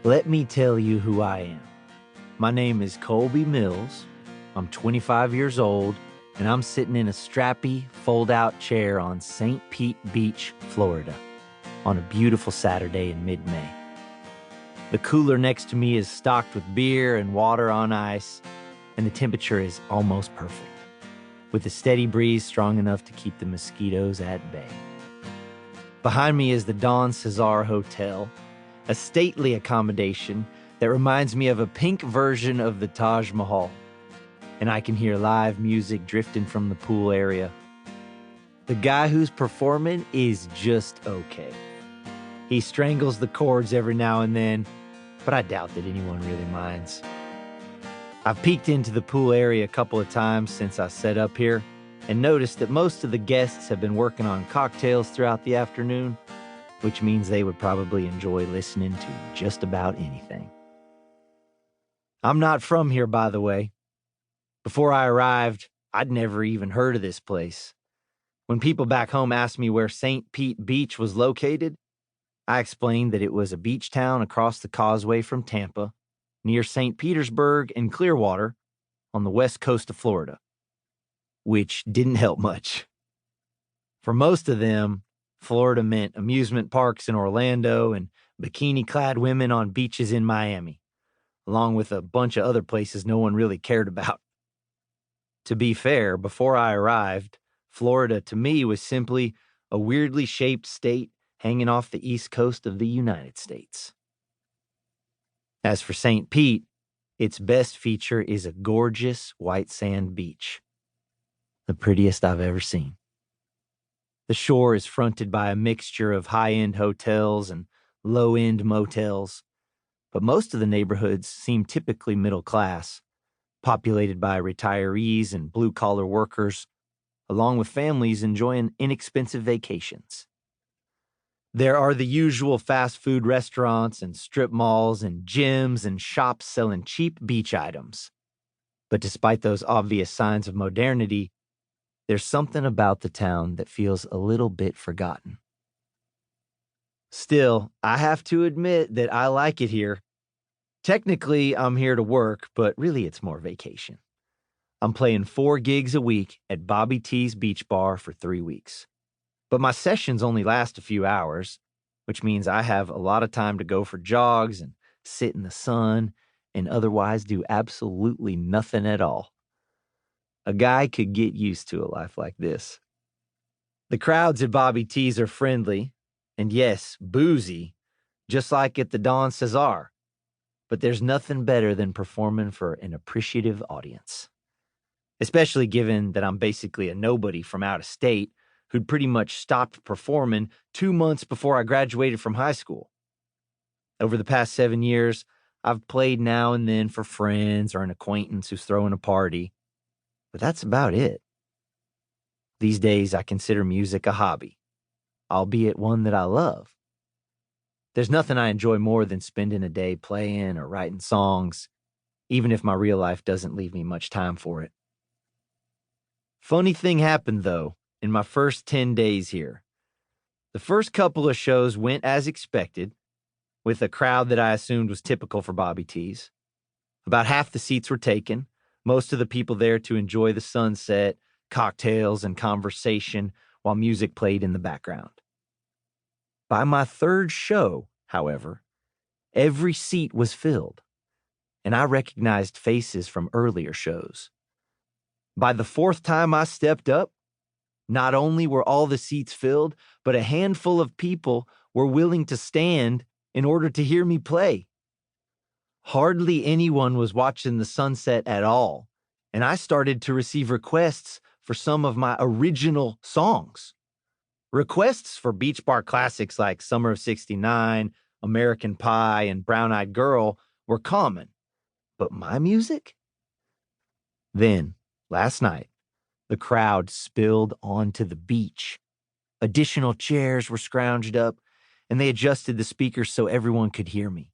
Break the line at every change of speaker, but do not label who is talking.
Let me tell you who I am. My name is Colby Mills. I'm 25 years old, and I'm sitting in a strappy, fold-out chair on St. Pete Beach, Florida, on a beautiful Saturday in mid-May. The cooler next to me is stocked with beer and water on ice, and the temperature is almost perfect, with a steady breeze strong enough to keep the mosquitoes at bay. Behind me is the Don Cesar Hotel, a stately accommodation that reminds me of a pink version of the Taj Mahal, and I can hear live music drifting from the pool area. The guy who's performing is just okay. He strangles the chords every now and then, but I doubt that anyone really minds. I've peeked into the pool area a couple of times since I set up here and noticed that most of the guests have been working on cocktails throughout the afternoon, which means they would probably enjoy listening to just about anything. I'm not from here, by the way. Before I arrived, I'd never even heard of this place. When people back home asked me where St. Pete Beach was located, I explained that it was a beach town across the causeway from Tampa, near St. Petersburg and Clearwater, on the west coast of Florida, which didn't help much. For most of them, Florida meant amusement parks in Orlando and bikini-clad women on beaches in Miami, along with a bunch of other places no one really cared about. To be fair, before I arrived, Florida to me was simply a weirdly shaped state hanging off the east coast of the United States. As for St. Pete, its best feature is a gorgeous white sand beach, the prettiest I've ever seen. The shore is fronted by a mixture of high-end hotels and low-end motels, but most of the neighborhoods seem typically middle class, populated by retirees and blue-collar workers, along with families enjoying inexpensive vacations. There are the usual fast food restaurants and strip malls and gyms and shops selling cheap beach items. But despite those obvious signs of modernity, there's something about the town that feels a little bit forgotten. Still, I have to admit that I like it here. Technically, I'm here to work, but really it's more vacation. I'm playing 4 gigs a week at Bobby T's Beach Bar for 3 weeks. But my sessions only last a few hours, which means I have a lot of time to go for jogs and sit in the sun and otherwise do absolutely nothing at all. A guy could get used to a life like this. The crowds at Bobby T's are friendly, and yes, boozy, just like at the Don Cesar. But there's nothing better than performing for an appreciative audience. Especially given that I'm basically a nobody from out of state who'd pretty much stopped performing 2 months before I graduated from high school. Over the past 7 years, I've played now and then for friends or an acquaintance who's throwing a party, but that's about it. These days, I consider music a hobby, albeit one that I love. There's nothing I enjoy more than spending a day playing or writing songs, even if my real life doesn't leave me much time for it. Funny thing happened, though, in my first 10 days here. The first couple of shows went as expected, with a crowd that I assumed was typical for Bobby T's. About half the seats were taken, most of the people there to enjoy the sunset, cocktails, and conversation while music played in the background. By my third show, however, every seat was filled, and I recognized faces from earlier shows. By the fourth time I stepped up, not only were all the seats filled, but a handful of people were willing to stand in order to hear me play. Hardly anyone was watching the sunset at all, and I started to receive requests for some of my original songs. Requests for beach bar classics like Summer of '69, American Pie, and Brown Eyed Girl were common. But my music? Then, last night, the crowd spilled onto the beach. Additional chairs were scrounged up, and they adjusted the speakers so everyone could hear me.